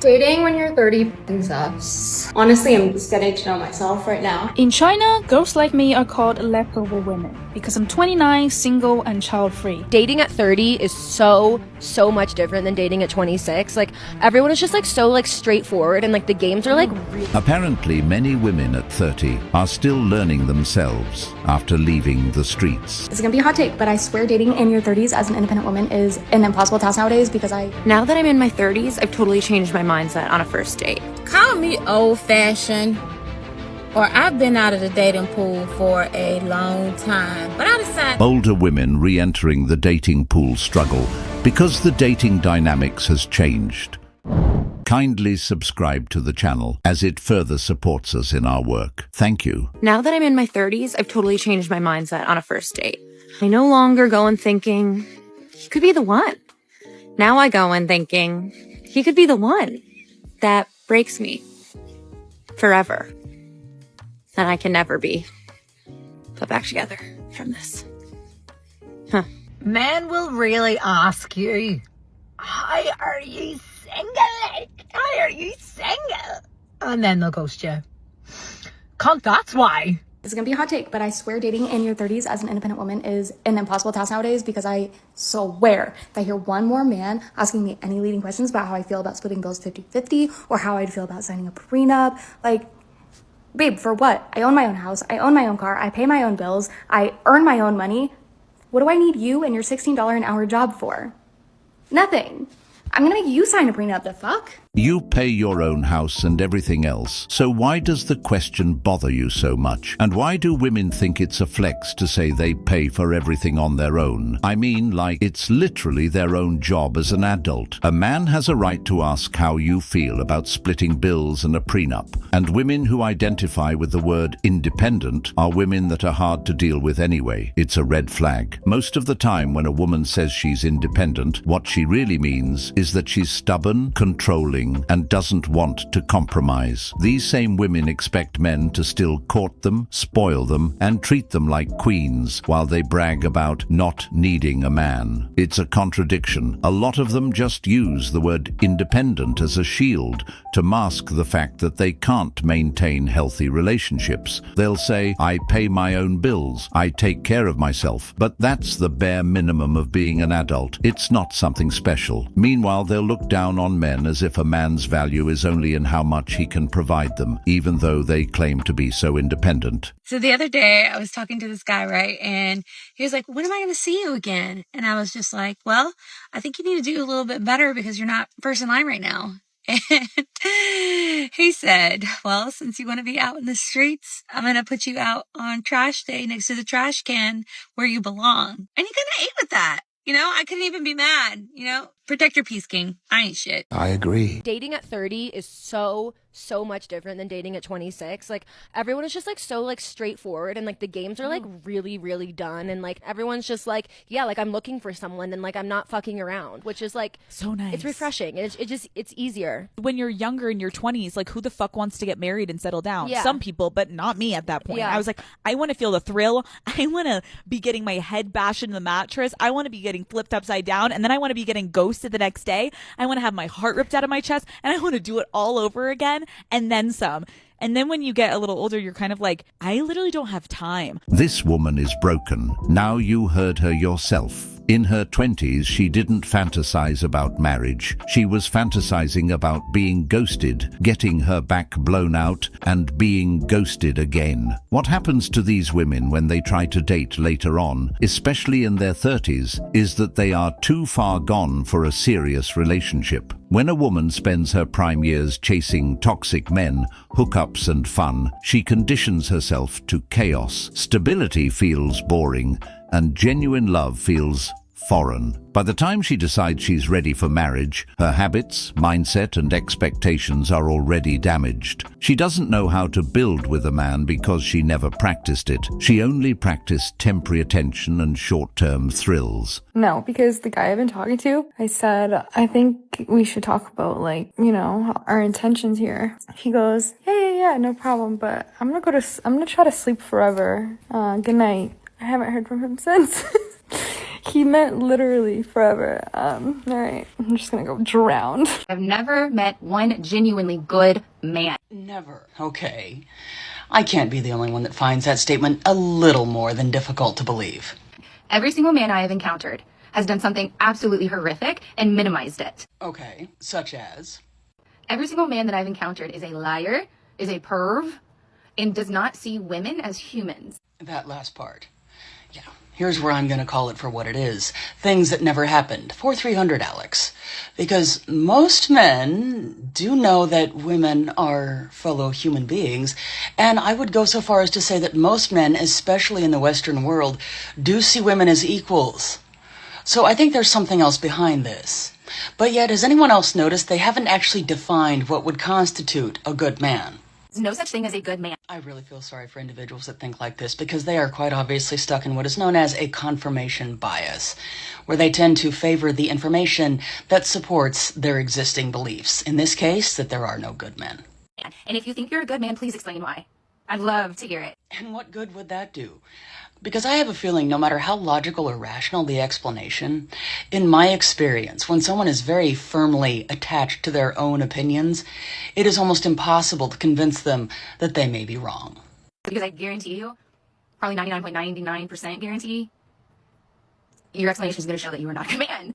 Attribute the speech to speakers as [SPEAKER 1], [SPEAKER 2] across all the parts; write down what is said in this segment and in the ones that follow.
[SPEAKER 1] Dating when you're 30 sucks. Honestly, I'm just getting to know myself right now.
[SPEAKER 2] In China, girls like me are called leftover women because I'm 29, single, and child-free.
[SPEAKER 3] Dating at 30 is so much different than dating at 26. Like, everyone is just so straightforward, and the games are really...
[SPEAKER 4] Apparently, many women at 30 are still learning themselves after leaving the streets.
[SPEAKER 1] It's gonna be a hot take, but I swear dating in your 30s as an independent woman is an impossible task nowadays because
[SPEAKER 3] Now that I'm in my 30s, I've totally changed my mindset on a first date.
[SPEAKER 5] Call me old-fashioned, or I've been out of the dating pool for a long time, but I decided...
[SPEAKER 4] Older women re-entering the dating pool struggle because the dating dynamics has changed. Kindly subscribe to the channel as it further supports us in our work. Thank you.
[SPEAKER 3] Now that I'm in my 30s, I've totally changed my mindset on a first date. I no longer go in thinking, he could be the one. Now I go in thinking, he could be the one that breaks me forever. And I can never be put back together from this.
[SPEAKER 6] Men will really ask you, how are you single? How are you single? And then they'll ghost you. Cunt, that's why.
[SPEAKER 1] it's gonna be a hot take, but I swear dating in your 30s as an independent woman is an impossible task nowadays because I swear that I hear one more man asking me any leading questions about how I feel about splitting bills 50-50 or how I'd feel about signing a prenup. Like, babe, for what? I own my own house, I own my own car, I pay my own bills, I earn my own money. What do I need you and your $16 an hour job for? Nothing. I'm gonna make you sign a prenup, the fuck?
[SPEAKER 4] You pay your own house and everything else, so why does the question bother you so much? And why do women think it's a flex to say they pay for everything on their own? I mean, like, it's literally their own job as an adult. A man has a right to ask how you feel about splitting bills and a prenup. And women who identify with the word independent are women that are hard to deal with anyway. It's a red flag. Most of the time when a woman says she's independent, what she really means is that she's stubborn, controlling, and doesn't want to compromise. These same women expect men to still court them, spoil them, and treat them like queens while they brag about not needing a man. It's a contradiction. A lot of them just use the word independent as a shield to mask the fact that they can't maintain healthy relationships. They'll say, I pay my own bills, I take care of myself, but that's the bare minimum of being an adult. It's not something special. Meanwhile, they'll look down on men as if a man's value is only in how much he can provide them, even though they claim to be so independent.
[SPEAKER 7] So the other day I was talking to this guy, right? And he was like, when am I going to see you again? And I was just like, well, I think you need to do a little bit better because you're not first in line right now. And he said, well, since you want to be out in the streets, I'm going to put you out on trash day next to the trash can where you belong. And he kind of ate with that. You know, I couldn't even be mad, you know? Protect your peace, king. I ain't shit.
[SPEAKER 8] I agree.
[SPEAKER 3] Dating at 30 is so much different than dating at 26. Like, everyone is just so straightforward, and the games are really done, and everyone's just yeah, I'm looking for someone, and I'm not fucking around, which is
[SPEAKER 9] so nice.
[SPEAKER 3] It's refreshing. It's easier.
[SPEAKER 9] When you're younger in your 20s, who the fuck wants to get married and settle down?
[SPEAKER 3] Yeah.
[SPEAKER 9] Some people, but not me at that point.
[SPEAKER 3] Yeah.
[SPEAKER 9] I was I want to feel the thrill. I want to be getting my head bashed into the mattress. I want to be getting flipped upside down, and then I want to be getting ghosted the next day. I want to have my heart ripped out of my chest, and I want to do it all over again and then some. And then when you get a little older, you're kind of I literally don't have time.
[SPEAKER 4] This woman is broken. Now you heard her yourself. In her 20s, she didn't fantasize about marriage. She was fantasizing about being ghosted, getting her back blown out, and being ghosted again. What happens to these women when they try to date later on, especially in their 30s, is that they are too far gone for a serious relationship. When a woman spends her prime years chasing toxic men, hookups and fun, she conditions herself to chaos. Stability feels boring, and genuine love feels foreign. By the time she decides she's ready for marriage, her habits, mindset, and expectations are already damaged. She doesn't know how to build with a man because she never practiced it. She only practiced temporary attention and short-term thrills.
[SPEAKER 10] No, because the guy I've been talking to, I said, I think we should talk about, our intentions here. He goes, yeah, no problem, but I'm gonna try to sleep forever. Good night. I haven't heard from him since. He meant literally forever. Alright, I'm just gonna go drowned.
[SPEAKER 8] I've never met one genuinely good man.
[SPEAKER 11] Never. Okay. I can't be the only one that finds that statement a little more than difficult to believe.
[SPEAKER 8] Every single man I have encountered has done something absolutely horrific and minimized it.
[SPEAKER 11] Okay, such as?
[SPEAKER 8] Every single man that I've encountered is a liar, is a perv, and does not see women as humans.
[SPEAKER 11] That last part. Yeah, here's where I'm going to call it for what it is. Things that never happened. 4300, Alex. Because most men do know that women are fellow human beings, and I would go so far as to say that most men, especially in the Western world, do see women as equals. So I think there's something else behind this. But yet, has anyone else noticed they haven't actually defined what would constitute a good man?
[SPEAKER 8] There's no such thing as a good man.
[SPEAKER 11] I really feel sorry for individuals that think like this because they are quite obviously stuck in what is known as a confirmation bias, where they tend to favor the information that supports their existing beliefs. In this case, that there are no good men.
[SPEAKER 8] And if you think you're a good man, please explain why. I'd love to hear it.
[SPEAKER 11] And what good would that do? Because I have a feeling no matter how logical or rational the explanation, in my experience, when someone is very firmly attached to their own opinions, it is almost impossible to convince them that they may be wrong.
[SPEAKER 8] Because I guarantee you, probably 99.99% guarantee, your explanation is going to show that you are not a good man.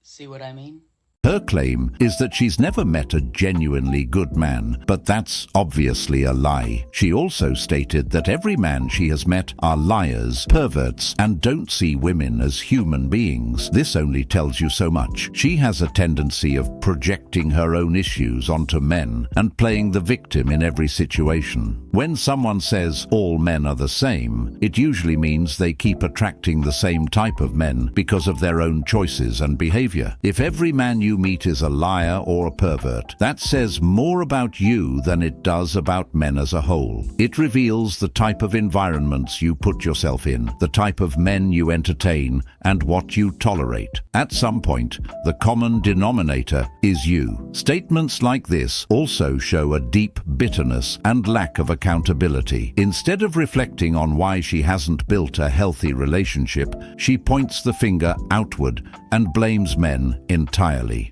[SPEAKER 11] See what I mean?
[SPEAKER 4] Her claim is that she's never met a genuinely good man, but that's obviously a lie. She also stated that every man she has met are liars, perverts, and don't see women as human beings. This only tells you so much. She has a tendency of projecting her own issues onto men and playing the victim in every situation. When someone says all men are the same, it usually means they keep attracting the same type of men because of their own choices and behavior. If every man you meet is a liar or a pervert, that says more about you than it does about men as a whole. It reveals the type of environments you put yourself in, the type of men you entertain, and what you tolerate. At some point, the common denominator is you. Statements like this also show a deep bitterness and lack of accountability. Instead of reflecting on why she hasn't built a healthy relationship, she points the finger outward and blames men entirely.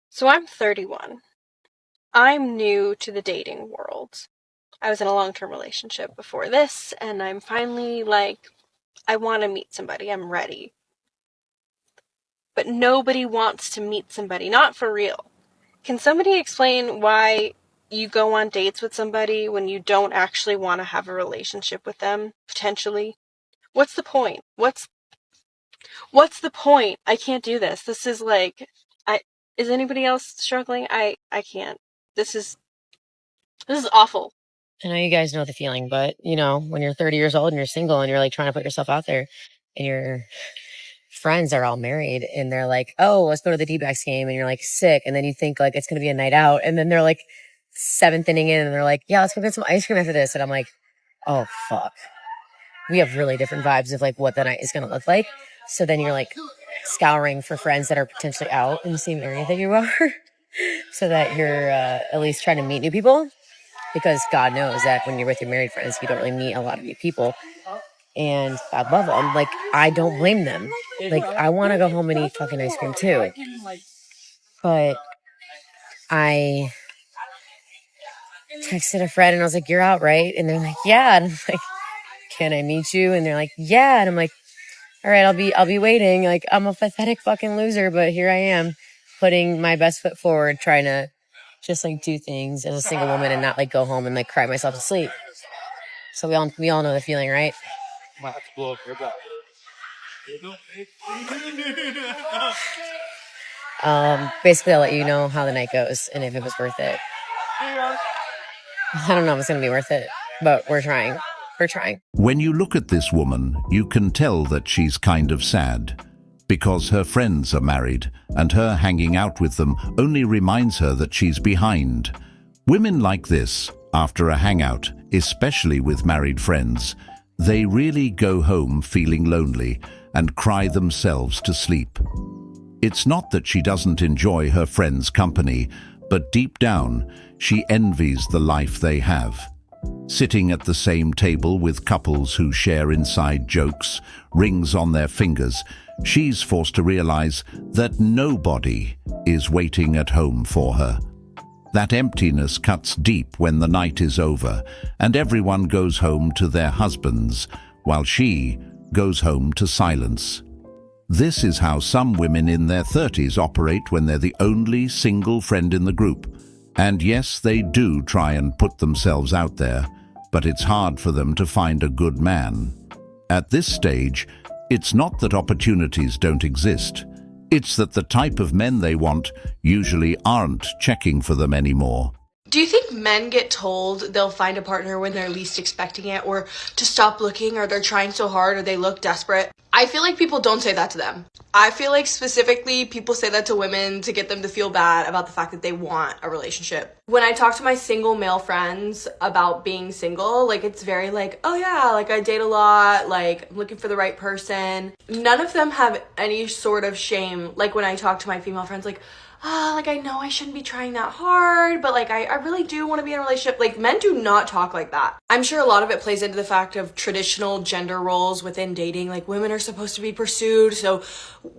[SPEAKER 12] So I'm 31. I'm new to the dating world. I was in a long-term relationship before this, and I'm finally like, I want to meet somebody. I'm ready. But nobody wants to meet somebody, not for real. Can somebody explain why you go on dates with somebody when you don't actually want to have a relationship with them, potentially? What's the point? What's the point? I can't do this. This is like, is anybody else struggling? I can't. This is awful.
[SPEAKER 13] I know you guys know the feeling, but you know, when you're 30 years old and you're single and you're like trying to put yourself out there and your friends are all married and they're like, oh, let's go to the D-backs game, and you're like sick, and then you think like it's going to be a night out, and then they're like 7th inning in and they're like, yeah, let's go get some ice cream after this. And I'm like, oh, fuck. We have really different vibes of like what the night is going to look like. So then you're like scouring for friends that are potentially out in the same area that you are so that you're at least trying to meet new people, because God knows that when you're with your married friends, you don't really meet a lot of new people. And God love them. Like, I don't blame them. Like, I want to go home and eat fucking ice cream too. But I texted a friend and I was like, you're out, right? And they're like, yeah. And I'm like, can I meet you? And they're like, yeah. And I'm like, all right, I'll be waiting. Like, I'm a pathetic fucking loser, but here I am putting my best foot forward, trying to just like do things as a single woman and not like go home and like cry myself to sleep. So we all know the feeling, right? Basically, I'll let you know how the night goes and if it was worth it. I don't know if it's going to be worth it, but we're trying. We're trying.
[SPEAKER 4] When you look at this woman, you can tell that she's kind of sad, because her friends are married, and her hanging out with them only reminds her that she's behind. Women like this, after a hangout, especially with married friends, they really go home feeling lonely and cry themselves to sleep. It's not that she doesn't enjoy her friends' company, but deep down, she envies the life they have. Sitting at the same table with couples who share inside jokes, rings on their fingers, she's forced to realize that nobody is waiting at home for her. That emptiness cuts deep when the night is over and everyone goes home to their husbands, while she goes home to silence. This is how some women in their 30s operate when they're the only single friend in the group. And yes, they do try and put themselves out there, but it's hard for them to find a good man. At this stage, it's not that opportunities don't exist. It's that the type of men they want usually aren't checking for them anymore.
[SPEAKER 14] Do you think men get told they'll find a partner when they're least expecting it, or to stop looking, or they're trying so hard, or they look desperate? I feel like people don't say that to them. I feel like specifically people say that to women to get them to feel bad about the fact that they want a relationship. When I talk to my single male friends about being single, like it's very like, oh yeah, like I date a lot, like I'm looking for the right person. None of them have any sort of shame. Like when I talk to my female friends, like, like I know I shouldn't be trying that hard, but like I really do want to be in a relationship. Like men do not talk like that. I'm sure a lot of it plays into the fact of traditional gender roles within dating. Like women are supposed to be pursued, so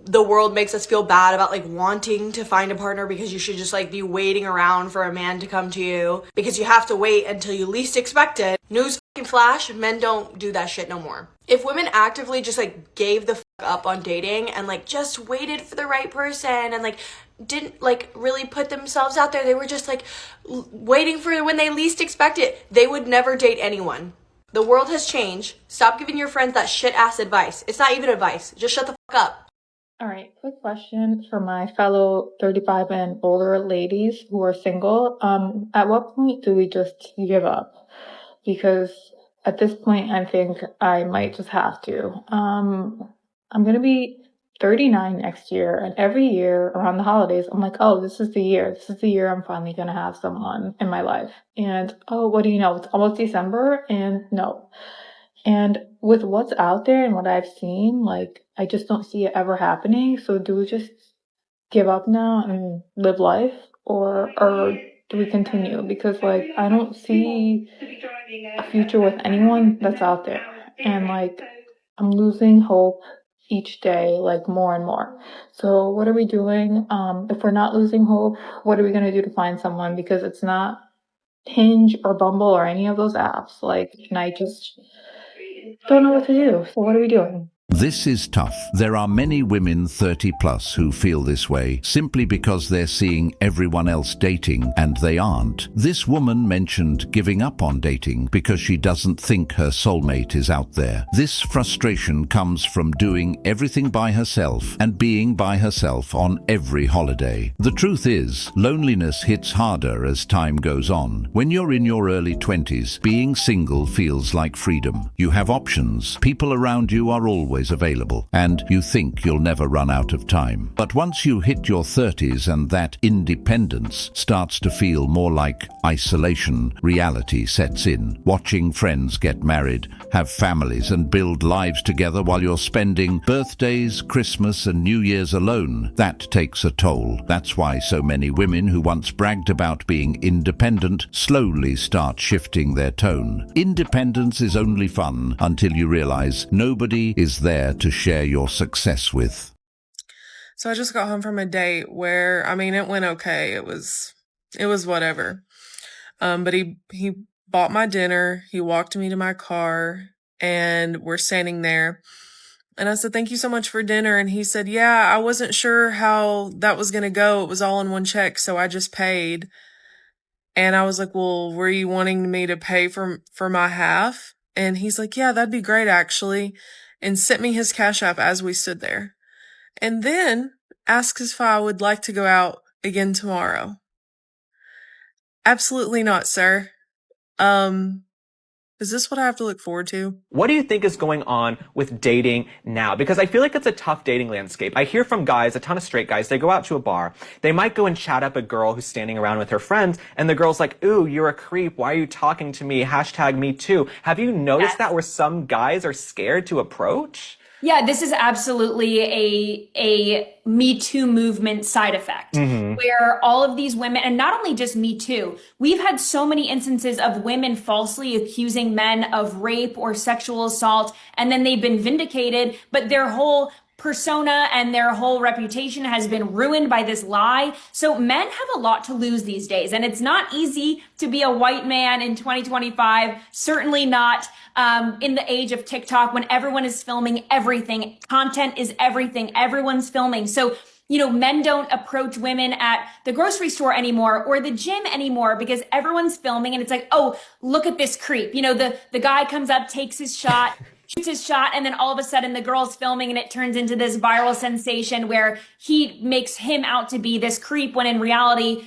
[SPEAKER 14] the world makes us feel bad about like wanting to find a partner because you should just like be waiting around for a man to come to you because you have to wait until you least expect it. News fucking flash, men don't do that shit no more. If women actively just like gave the fuck up on dating and like just waited for the right person and like didn't like really put themselves out there, they were just like waiting for when they least expect it, they would never date anyone. The world has changed. Stop giving your friends that shit ass advice. It's not even advice. Just shut the fuck up.
[SPEAKER 10] All right, quick question for my fellow 35 and older ladies who are single. At what point do we just give up? Because at this point, I think I might just have to. I'm going to be 39 next year, and every year around the holidays, I'm like, oh, this is the year. This is the year I'm finally going to have someone in my life. And oh, what do you know? It's almost December, and no. And with what's out there and what I've seen, like, I just don't see it ever happening. So do we just give up now and live life, or do we continue? Because like I don't see a future with anyone that's out there, and like I'm losing hope each day, like more and more. So what are we doing? If we're not losing hope, what are we gonna do to find someone? Because it's not Hinge or Bumble or any of those apps. Like, and I just don't know what to do. So what are we doing?
[SPEAKER 4] This is tough. There are many women 30 plus who feel this way simply because they're seeing everyone else dating and they aren't. This woman mentioned giving up on dating because she doesn't think her soulmate is out there. This frustration comes from doing everything by herself and being by herself on every holiday. The truth is, loneliness hits harder as time goes on. When you're in your early 20s, being single feels like freedom. You have options. People around you are always available, and you think you'll never run out of time. But once you hit your 30s and that independence starts to feel more like isolation, reality sets in. Watching friends get married, have families, and build lives together while you're spending birthdays, Christmas, and New Year's alone, that takes a toll. That's why so many women who once bragged about being independent slowly start shifting their tone. Independence is only fun until you realize nobody is there to share your success with.
[SPEAKER 15] So I just got home from a date where, I mean, it went okay. It was whatever. But he bought my dinner. He walked me to my car, and we're standing there. And I said, thank you so much for dinner. And he said, yeah, I wasn't sure how that was going to go. It was all in one check, so I just paid. And I was like, well, were you wanting me to pay for my half? And he's like, yeah, that'd be great, actually. And sent me his Cash App as we stood there. And then asked if I would like to go out again tomorrow. Absolutely not, sir. Is this what I have to look forward to?
[SPEAKER 16] What do you think is going on with dating now? Because I feel like it's a tough dating landscape. I hear from guys, a ton of straight guys, they go out to a bar. They might go and chat up a girl who's standing around with her friends, and the girl's like, ooh, you're a creep. Why are you talking to me? #me too. Have you noticed that where some guys are scared to approach?
[SPEAKER 17] Yeah, this is absolutely a Me Too movement side effect where all of these women, and not only just Me Too, we've had so many instances of women falsely accusing men of rape or sexual assault, and then they've been vindicated, but their whole persona and their whole reputation has been ruined by this lie. So men have a lot to lose these days, and it's not easy to be a white man in 2025, certainly not in the age of TikTok when everyone is filming everything. Content is everything. Everyone's filming. So, men don't approach women at the grocery store anymore or the gym anymore because everyone's filming and it's like, oh, look at this creep. The guy comes up, takes his shot, shoots his shot, and then all of a sudden the girl's filming and it turns into this viral sensation where he makes him out to be this creep when in reality,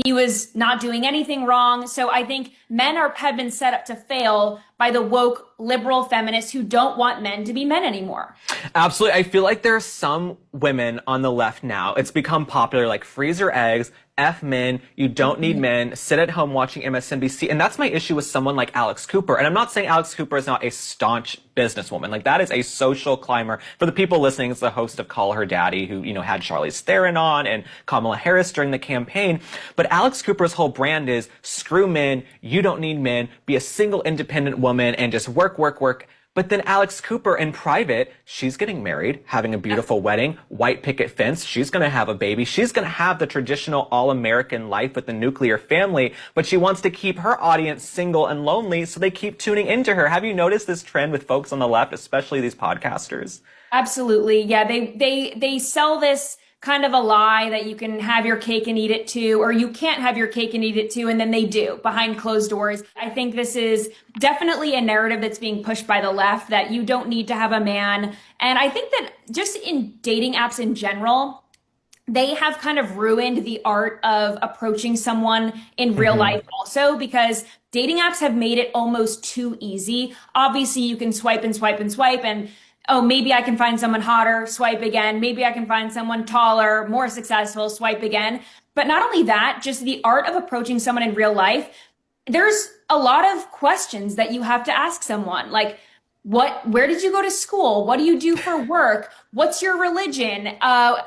[SPEAKER 17] he was not doing anything wrong. So I think men have been set up to fail by the woke liberal feminists who don't want men to be men anymore.
[SPEAKER 16] Absolutely. I feel like there are some women on the left now. It's become popular, like freeze your eggs, F men, you don't need men, sit at home watching MSNBC. And that's my issue with someone like Alex Cooper. And I'm not saying Alex Cooper is not a staunch businesswoman. Like, that is a social climber. For the people listening, it's the host of Call Her Daddy, who, had Charlize Theron on and Kamala Harris during the campaign. But Alex Cooper's whole brand is screw men, you don't need men, be a single independent woman and just work. But then Alex Cooper in private, she's getting married, having a beautiful wedding, white picket fence. She's going to have a baby. She's going to have the traditional all-American life with the nuclear family, but she wants to keep her audience single and lonely, so they keep tuning into her. Have you noticed this trend with folks on the left, especially these podcasters?
[SPEAKER 17] Absolutely. Yeah, they sell this kind of a lie that you can have your cake and eat it too, or you can't have your cake and eat it too, and then they do behind closed doors. I think this is definitely a narrative that's being pushed by the left, that you don't need to have a man. And I think that just in dating apps in general, they have kind of ruined the art of approaching someone in real life also, because dating apps have made it almost too easy. Obviously, you can swipe and swipe and swipe and oh, maybe I can find someone hotter, swipe again. Maybe I can find someone taller, more successful, swipe again. But not only that, just the art of approaching someone in real life, there's a lot of questions that you have to ask someone. Like, where did you go to school? What do you do for work? What's your religion?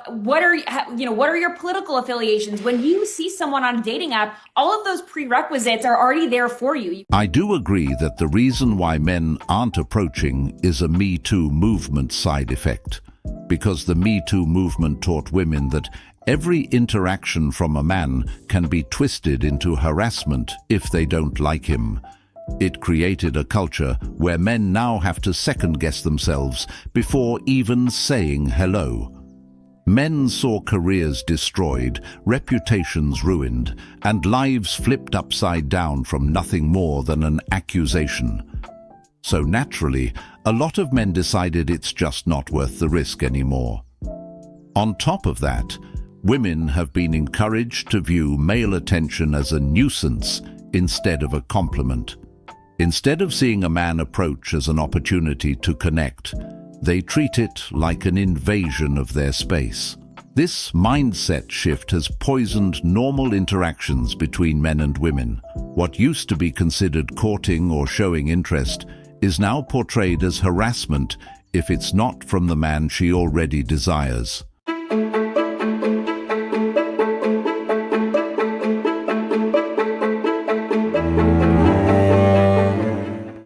[SPEAKER 17] What are your political affiliations? When you see someone on a dating app, all of those prerequisites are already there for you.
[SPEAKER 4] I do agree that the reason why men aren't approaching is a Me Too movement side effect. Because the Me Too movement taught women that every interaction from a man can be twisted into harassment if they don't like him. It created a culture where men now have to second-guess themselves before even saying hello. Men saw careers destroyed, reputations ruined, and lives flipped upside down from nothing more than an accusation. So naturally, a lot of men decided it's just not worth the risk anymore. On top of that, women have been encouraged to view male attention as a nuisance instead of a compliment. Instead of seeing a man approach as an opportunity to connect, they treat it like an invasion of their space. This mindset shift has poisoned normal interactions between men and women. What used to be considered courting or showing interest is now portrayed as harassment if it's not from the man she already desires.